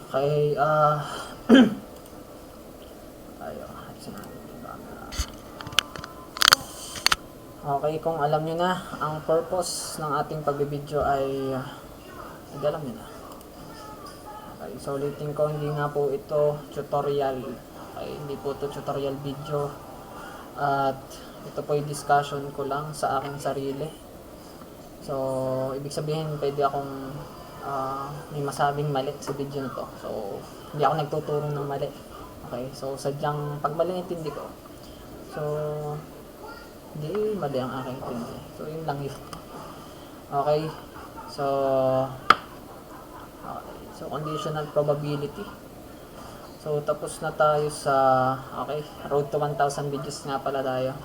Okay, ayun, ayusin natin yung camera. Okay, kung alam nyo na, ang purpose ng ating pagbibideo ay, alam nyo na. Okay, so ulitin ko, hindi nga po ito tutorial. Okay, hindi po ito tutorial video. At ito po yung discussion ko lang sa aking sarili. So, ibig sabihin, pwede akong may masabing mali sa video na to. So, hindi ako nagtuturo ng mali. Okay, so sadyang pag mali intindi ko. So, hindi mali ang aking intindi. So, yun lang yun. Okay, so, conditional probability. So, tapos na tayo sa, okay, road to 1,000 videos nga pala tayo.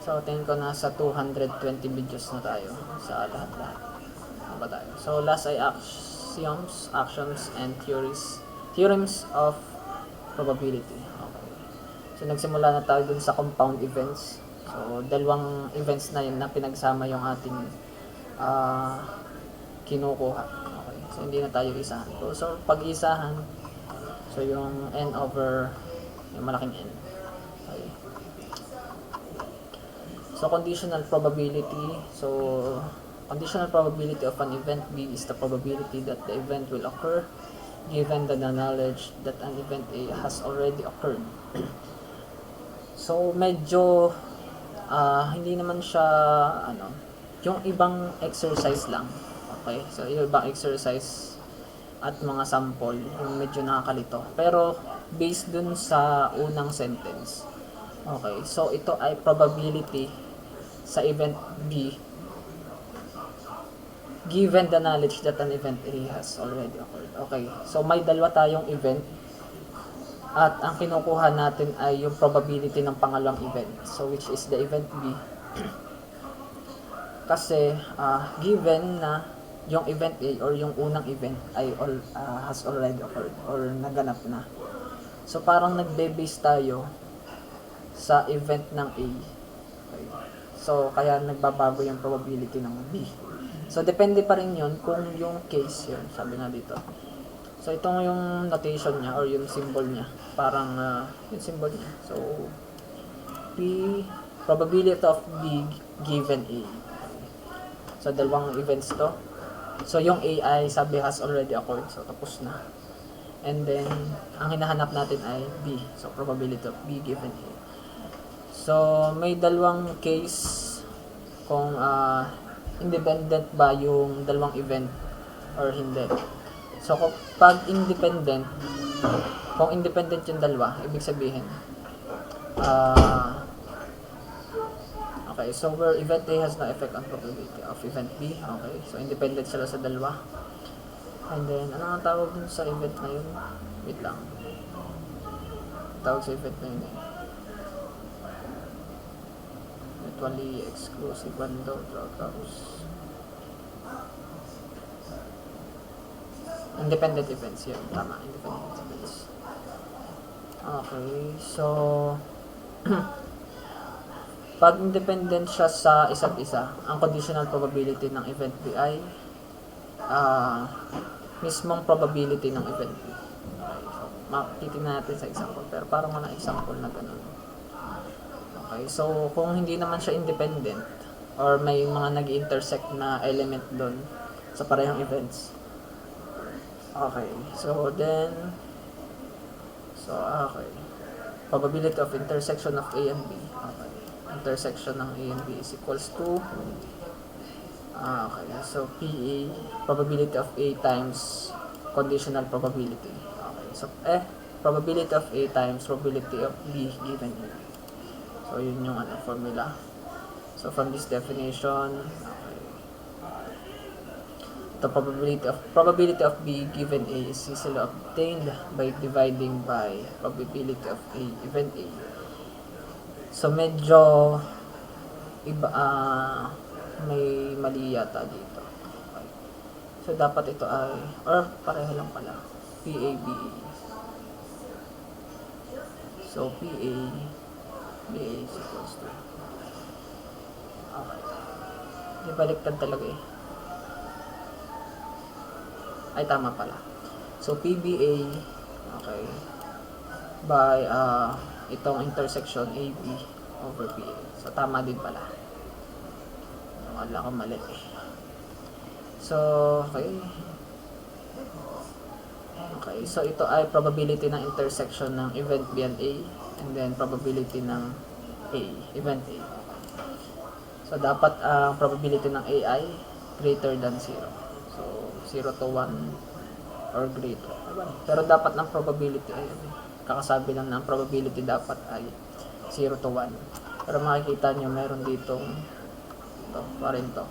So, tingin ko nasa 220 videos na tayo sa lahat-lahat. Ano ba tayo? So, last ay axioms, actions, and theorems of probability. Okay. So, nagsimula na tayo dun sa compound events. So, dalawang events na yun na pinagsama yung ating kinukuha. Okay. So, hindi na tayo isahan. So, pag-isahan, so yung n over yung malaking n. Okay. So, conditional probability. So, conditional probability of an event B is the probability that the event will occur given the knowledge that an event A has already occurred. So, medyo hindi naman siya yung ibang exercise lang. Okay? So, yung ibang exercise at mga sample, yung medyo nakakalito. Pero, based dun sa unang sentence. Okay, so ito ay probability sa event B given the knowledge that an event A has already occurred. Okay, so may dalawa tayong event at ang kinukuha natin ay yung probability ng pangalawang event. So which is the event B. Kasi given na yung event A or yung unang event ay has already occurred or naganap na. So parang nagbe-base tayo sa event ng A. Okay. So, kaya nagbabago yung probability ng B. So, depende pa rin yun kung yung case yun, sabi nga dito. So, itong yung notation niya or yung symbol niya. Parang yung symbol niya. So, P, probability of B given A. Okay. So, dalawang events to. So, yung A ay sabi has already occurred. So, tapos na. And then, ang hinahanap natin ay B. So, probability of B given A. So, may dalawang case kung independent ba yung dalawang event or hindi. So, pag independent, kung independent yung dalawa, ibig sabihin, okay, so where event A has no effect on probability of event B, okay, so independent sila sa dalawa. And then, ano ang tawag dun sa event na yun? Wait lang. Tawag sa event na yun mutually exclusive bundle outcomes. Independent events yun. Tama, independent events. Okay, so pag independent siya sa isa't isa, ang conditional probability ng event B ay mismong probability ng event B. Okay, so titignan natin sa example, pero parang walang example na ganun. Okay, so kung hindi naman siya independent or may mga nag-intersect na element doon sa parehong events. Okay, so then okay. Probability of intersection of A and B. Okay. Intersection ng A and B is equals to okay, so PA, probability of A times conditional probability. Okay, so probability of A times probability of B given A. So, yun yung formula. So, from this definition, okay, the probability of B given A is easily obtained by dividing by probability of A event A. So, medyo iba, may mali yata dito. Okay. So, dapat ito ay, or pareho lang pala, PABA. So, PA B is equals to okay. Di baliktad talaga eh. Ay, tama pala. So, PBA, okay, by itong intersection AB over PA. So, tama din pala. Wala akong mali. So, okay. Okay, so ito ay probability ng intersection ng event B and A, and then probability ng A, event A. So, dapat ang probability ng A ay greater than 0. So, 0 to 1 or greater. Pero dapat ng probability ay, kakasabi lang ng probability dapat ay 0 to 1. Pero makikita nyo, meron ditong ito, pa rin to.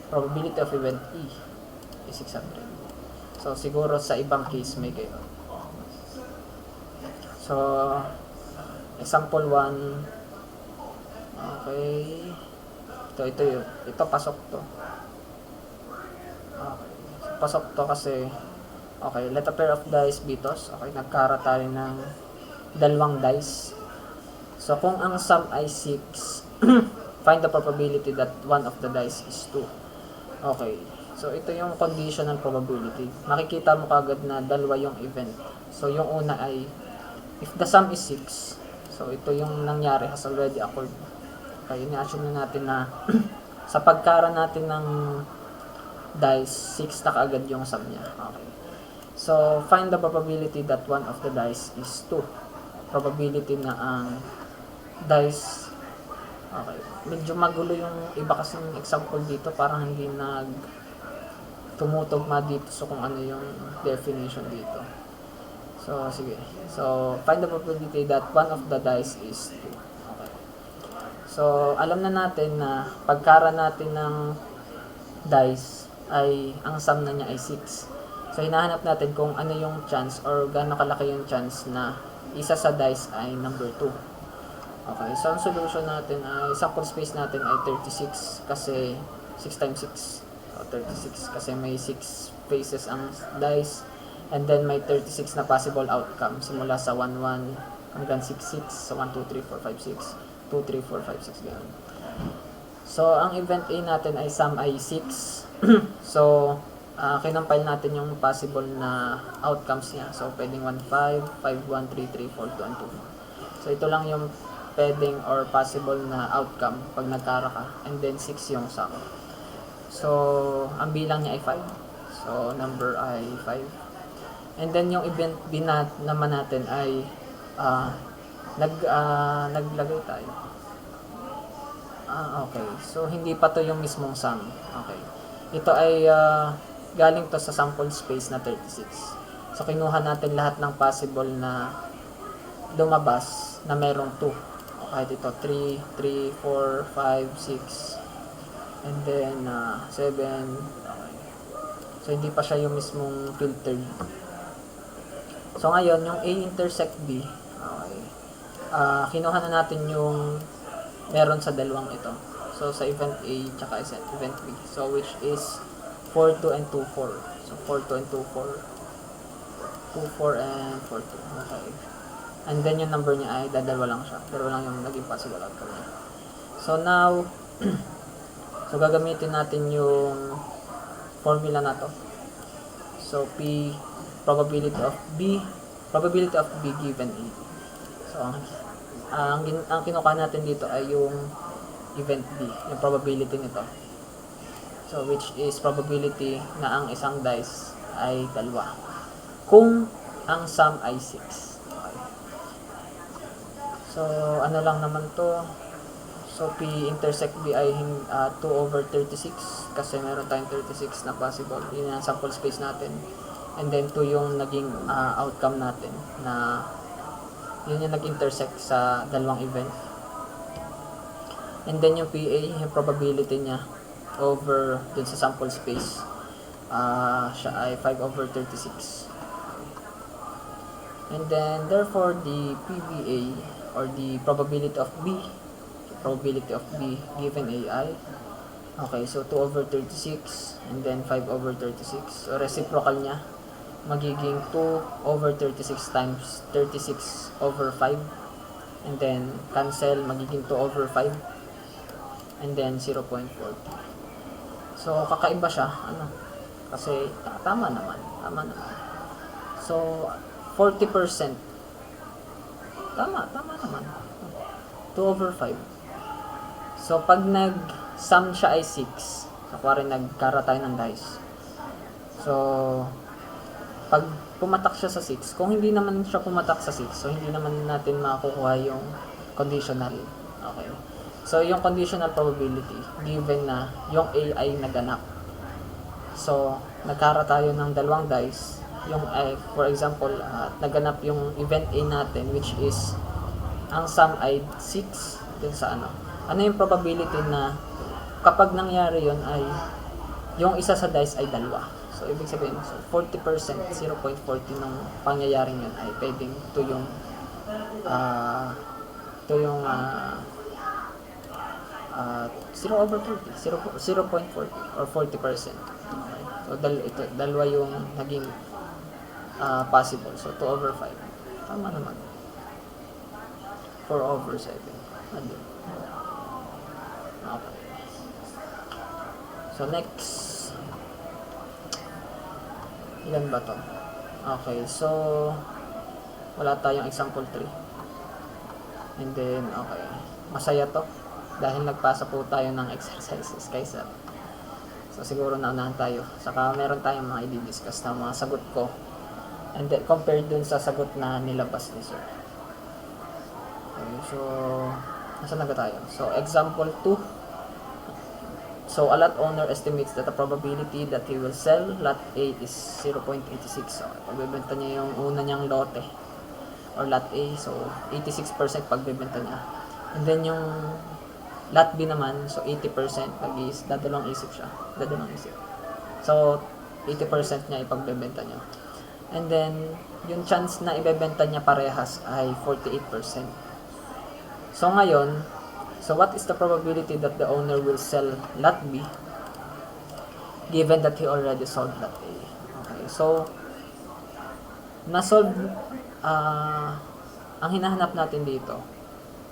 Probability of event E is 600. So, siguro sa ibang case may kayo. So, example 1. Okay. Ito pasok to. Okay. Pasok to kasi, okay, let a pair of dice be tossed. Okay, nagkara tayo ng dalawang dice. So, kung ang sum ay 6, find the probability that one of the dice is 2. Okay. So, ito yung conditional probability. Makikita mo kagad na dalawa yung event. So, yung una ay, if the sum is 6, so ito yung nangyari, has already occurred. Okay, ini-assume na natin na sa pagkara natin ng dice, 6 na kaagad yung sum niya. Okay. So, find the probability that one of the dice is 2. Probability na ang dice, okay, medyo magulo yung iba kasing example dito, parang hindi tumutugma dito so kung ano yung definition dito. So, sige. So, find the probability that one of the dice is 2. Okay. So, alam na natin na pagkara natin ng dice ay, ang sum na niya ay 6. So, hinahanap natin kung ano yung chance or gaano kalaki yung chance na isa sa dice ay number 2. Okay. So, ang solution natin ay, sample space natin ay 36 kasi 6 times 6. 36 kasi may 6 faces ang dice, and then may 36 na possible outcome simula sa 1, 1 hanggang 6, 6. So 1, 2, 3, 4, 5, 6, 2, 3, 4, 5, 6, gano'n. So ang event A natin ay sum ay 6. So kinampile natin yung possible na outcomes niya. So pwedeng 1, 5, 5, 1, 3, 3, 4, 2, and 2. So ito lang yung pwedeng or possible na outcome pag nagkara ka, and then 6 yung sum. So, ang bilang niya ay 5. So, number ay 5. And then, yung event B naman natin ay naglagay tayo. Okay. So, hindi pa to yung mismong sum. Okay. Ito ay galing to sa sample space na 36. So, kinuha natin lahat ng possible na lumabas na merong 2. Okay, dito 3, 3, 4, 5, 6. And then, 7. Okay. So, hindi pa siya yung mismong filtered. So, ngayon, yung A intersect B. Okay. Kinuha na natin yung meron sa dalawang ito. So, sa event A, tsaka sa event B. So, which is 4, 2, and 2, 4. So, 4, 2, and 2, 4. 2, 4, and 4, 2. Okay. And then, yung number niya ay dalawa lang siya. Dalawa lang yung naging possible outcome niya. So, now, so, gagamitin natin yung formula na to. So, P, probability of B given A. So, ang kinuha natin dito ay yung event B, yung probability nito. So, which is probability na ang isang dice ay dalawa. Kung ang sum ay 6. Okay. So, ano lang naman to. So, P intersect B ay 2 over 36 kasi meron tayong 36 na possible. Yun yung sample space natin. And then, 2 yung naging outcome natin na yun yung nag-intersect sa dalawang event. And then, yung PA, yung probability niya over dun sa sample space, siya ay 5 over 36. And then, therefore, the PBA or the probability of B given AI. Okay, so 2 over 36 and then 5 over 36. So reciprocal niya magiging 2 over 36 times 36 over 5, and then cancel, magiging 2 over 5 and then 0.40. So kakaiba siya, kasi tama naman. So, 40%. Tama naman. 2/5. So, pag nag-sum siya ay 6. So, kuwari nagkara tayo ng dice. So, pag pumatak siya sa 6, kung hindi naman siya pumatak sa 6, so hindi naman natin makukuha yung conditional. Okay. So, yung conditional probability, given na yung A ay naganap. So, nagkara tayo ng dalawang dice. Yung for example, naganap yung event A natin, which is ang sum ay 6 din sa ano. Ano yung probability na kapag nangyari yon ay yung isa sa dice ay dalawa. So, ibig sabihin, so 40%, 0.40 ng pangyayaring yun ay pwedeng to yung 0/40, 0.40 or 40%. Okay. So, dalawa yung naging possible. So, 2/5. Tama naman. 4/7. Andun. Okay. So, next. Ilan ba to? Okay. So, wala tayong example 3. And then, okay. Masaya to. Dahil nagpasa po tayo ng exercises kaysa. So, siguro naunahan tayo. Saka, meron tayong mga i-discuss na mga sagot ko. And then, compared dun sa sagot na nilabas ni sir. Okay, so, nasa naga tayo? So, example 2. So, a lot owner estimates that the probability that he will sell lot A is 0.86. So, pagbebenta niya yung una niyang lote or lot A. So, 86% pagbebenta niya. And then, yung lot B naman, so 80% dadalawang isip siya. So, 80% niya ipagbebenta niya. And then, yung chance na ibebenta niya parehas ay 48%. So, ngayon, so what is the probability that the owner will sell lot B given that he already sold lot A? Okay, so, na-solve, ang hinahanap natin dito,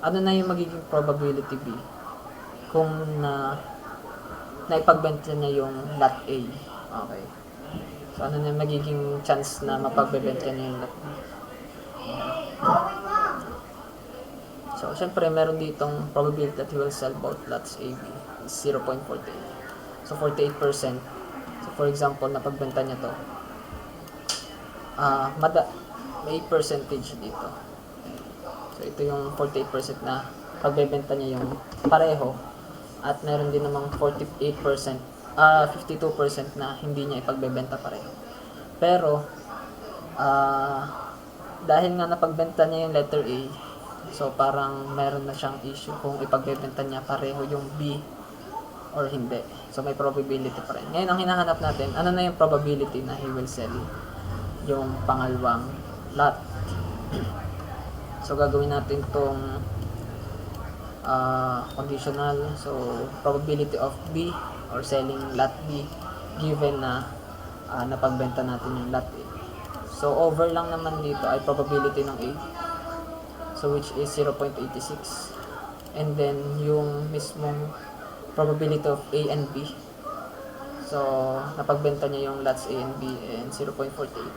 ano na yung magiging probability B kung naipagbenta niya yung lot A. Okay. So, ano na yung magiging chance na mapagbebenta niya yung lot B? So, syempre, meron ditong probability that he will sell both lots A, B is 0.48. So, 48%. So, for example, napagbenta niya to. May percentage dito. So, ito yung 48% na pagbebenta niya yung pareho. At meron din namang 52% na hindi niya ipagbebenta pareho. Pero, dahil nga napagbenta niya yung letter A, so parang meron na siyang issue kung ipagbebenta niya pareho yung B or hindi. So, may probability pa rin. Ngayon, ang hinahanap natin, ano na yung probability na he will sell yung pangalawang lot. So, gagawin natin itong conditional. So, probability of B or selling lot B given na napagbenta natin yung lot A. So, over lang naman dito ay probability ng A. So, which is 0.86. And then, yung mismong probability of A and B. So, napagbenta niya yung lots A and B and 0.48. Okay.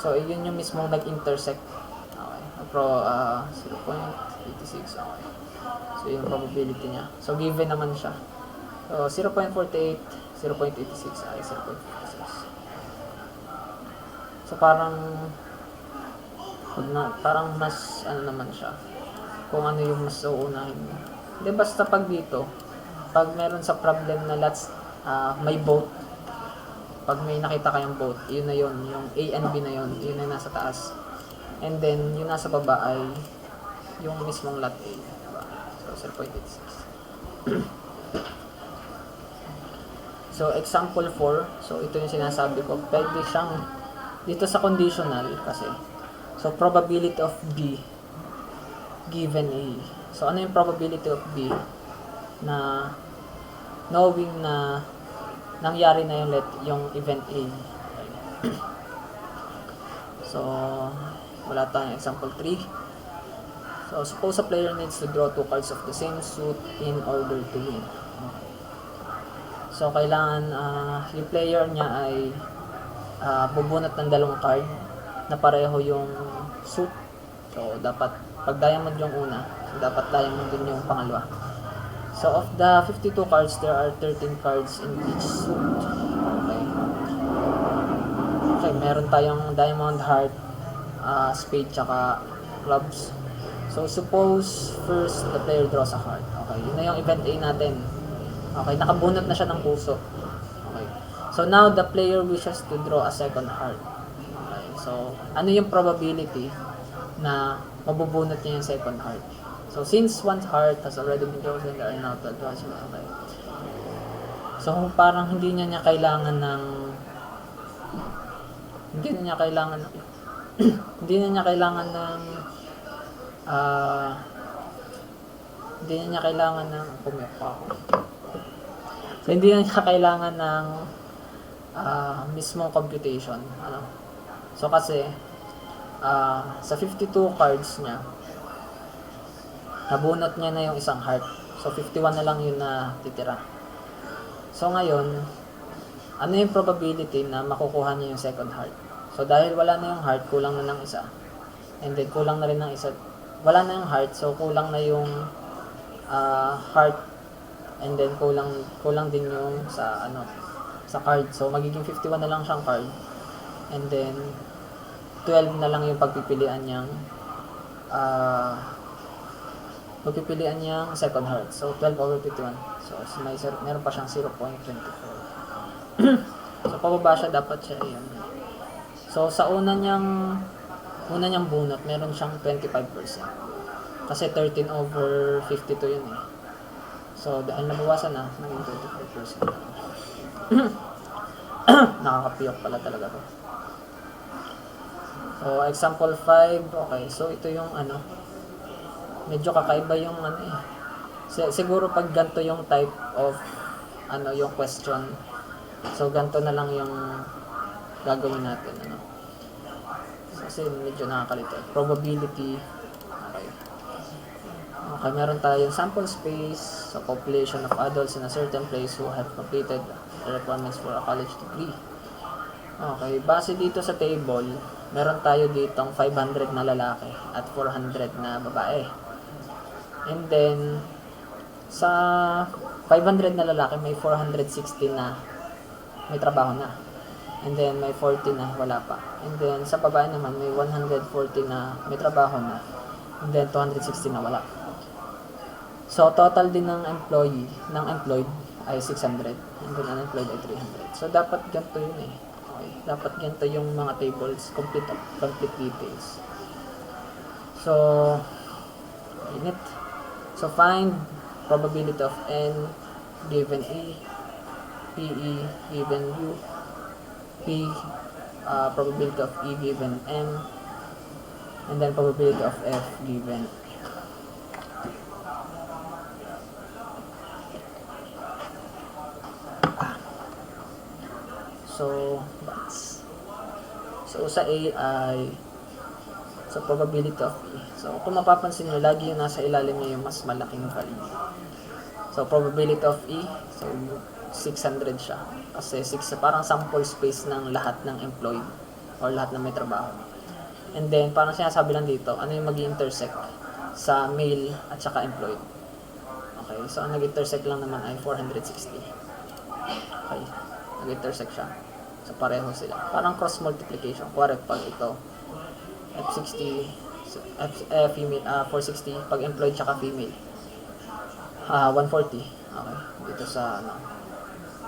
So, yun yung mismong nag-intersect. Okay. 0.86. Okay. So, yung probability niya. So, given naman siya. So, 0.48, 0.86 ay 0.56. So, parang mas naman siya. Kung ano yung mas uunahin mo. Hindi, basta pag dito, pag meron sa problem na lots, may both. Pag may nakita kayong both, yun na yun. Yung A and B na yun na nasa taas. And then, yung nasa baba ay yung mismong lot A. Diba? So, 0.86. So, example 4. So, ito yung sinasabi ko. Pwede siyang, dito sa conditional kasi. So, probability of B given A. So, ano yung probability of B na knowing na nangyari na yung event A. So, wala tayong example 3. So, suppose a player needs to draw 2 cards of the same suit in order to win. Okay. So, kailangan yung player niya ay bubunot ng dalawang card na pareho yung suit. So, dapat, pag diamond yung una, so dapat diamond din yung pangalawa. So, of the 52 cards, there are 13 cards in each suit. Okay. Okay, meron tayong diamond, heart, spade, tsaka clubs. So, suppose first the player draws a card. Okay, yun na yung event A natin. Okay, nakabunot na siya ng puso. Okay. So, now the player wishes to draw a second heart. Okay, so, ano yung probability na mabubunot niya yung second heart? So, since one heart has already been chosen, there are now 12 hearts. Okay. So, parang hindi niya kailangan ng hindi na niya kailangan ng hindi na niya kailangan ng hindi na niya kailangan ng pumiyak pa ako. So, hindi na niya kailangan ng mismong computation. Ano? So, kasi sa 52 cards niya, nabunot niya na yung isang heart. So, 51 na lang yun na titira. So, ngayon, ano yung probability na makukuha niya yung second heart? So, dahil wala na yung heart, kulang na ng isa. And then, kulang na rin ng isa. Wala na yung heart, so kulang na yung heart. And then, kulang din yung sa card. So, magiging 51 na lang siyang card. And then, 12 na lang yung pagpipilian niyang second heart. So, 12 over 51. So, meron pa siyang 0.24. So, pababa siya, dapat siya yun. So, sa una niyang bunot, meron siyang 25%. Kasi 13 over 52 yun eh. So, dahil nabawasan na, naging 25%. Nakakapiyok pala talaga to. So, example 5. Okay, so ito yung medyo kakaiba yung siguro pag ganito yung type of yung question. So, ganito na lang yung gagawin natin. Kasi medyo nakakalito. Probability. Okay. Okay, meron tayong sample space. So, population of adults in a certain place who have completed the requirements for a college degree. Okay, base dito sa table, meron tayo ditong 500 na lalaki at 400 na babae. And then, sa 500 na lalaki, may 460 na may trabaho na. And then, may 40 na wala pa. And then, sa babae naman, may 140 na may trabaho na. And then, 260 na wala. So, total din ng employed ay 600. And then, unemployed ay 300. So, dapat ganito yun eh. Okay. Dapat ganito yung mga tables, complete details. So, init. So, find probability of N given E, PE given U, P, probability of E given M, and then probability of F given So, sa A ay sa probability of E. So, kung mapapansin nyo, lagi yung nasa ilalim niya yung mas malaking value. So, probability of E, so 600 siya. Kasi parang sample space ng lahat ng employed or lahat ng may trabaho. And then, parang sinasabi lang dito, ano yung mag-intersect sa male at saka employed. Okay, so ang nag-intersect lang naman ay 460. Okay, nag-intersect siya. So, pareho sila. Parang cross multiplication. Correct pag ito, F60, female, 460, pag employed tsaka female. 140. Okay, dito sa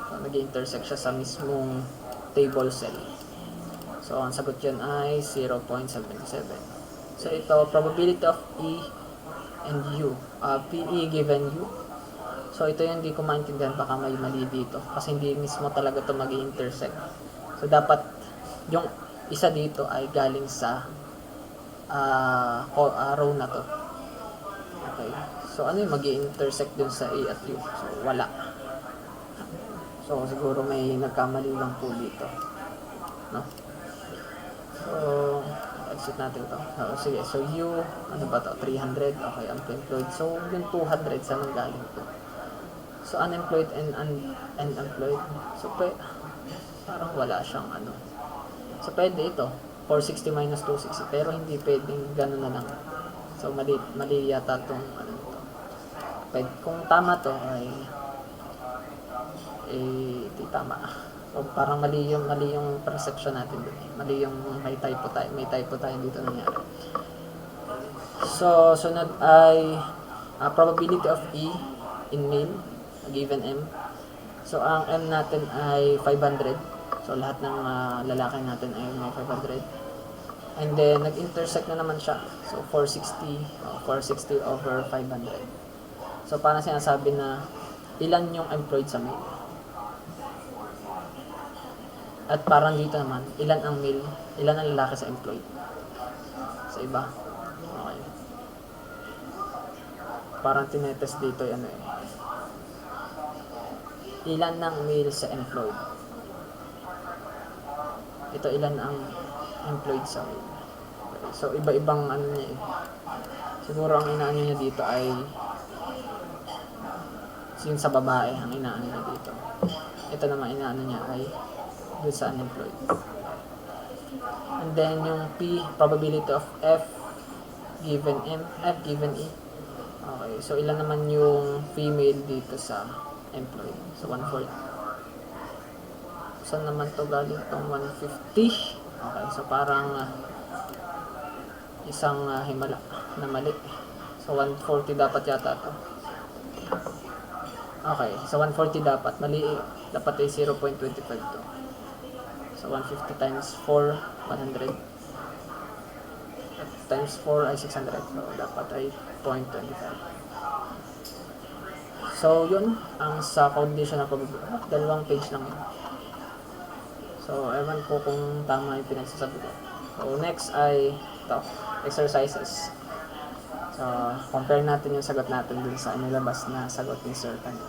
so, nag-intersect siya sa mismong table cell. So, ang sagot yun ay 0.77. So, ito, probability of E and U. PE given U. So, ito yung hindi ko maintindihan. Baka may mali dito. Kasi hindi mismo talaga ito mag-intersect. So, dapat yung isa dito ay galing sa row na to. Okay. So, ano yung mag-intersect dun sa A at U? So, wala. So, siguro may nagkamali lang po dito. No? So, exit natin ito. So, sige. So, U, ano ba ito? 300. Okay, unemployed. So, yung 200, saan ang galing ito? So, unemployed and unemployed. So, parang wala siyang So, pwede ito. 460 minus 260. Pero hindi pwedeng gano'n na lang. So, mali yata itong ano to. Pwede, kung tama to ay di tama. So, parang mali yung perception natin dun eh. Mali yung may typo tayo dito nangyari. So, sunod ay probability of E in male, given M. So, ang M natin ay 500. So, lahat ng lalaki natin ay may 500. And then, nag-intersect na naman siya. So, 460 over 500. So, parang sinasabi na ilan yung employed sa male. At parang dito naman, ilan ang male, ilan ang lalaki sa employed. Sa iba. Okay. Parang tinetest dito ano eh. Ilan ang male sa employed. Ito ilan ang employed sa male. Okay. So iba-ibang ano niya eh. Siguro ang inaano niya dito ay yung sa babae ang inaano niya dito. Ito naman inaano niya ay doon sa unemployed. And then yung P, probability of F given M, F given E. Okay, so ilan naman yung female dito sa employed? So 1/4. Saan naman to galing tong 150? Okay, so parang isang himala na mali. So 140 dapat yata to. Okay, so 140 dapat. Mali, dapat ay 0.25 to. So 150 times 4, 100. At times 4 ay 600. So dapat ay 0.25. So yun, ang sa condition na probability. Dalawang page lang yun. So ewan ko kung tama yung pinagsasabi ko. So next ay ito, exercises. So compare natin yung sagot natin dun sa nilabas na sagot ni Sir kanina.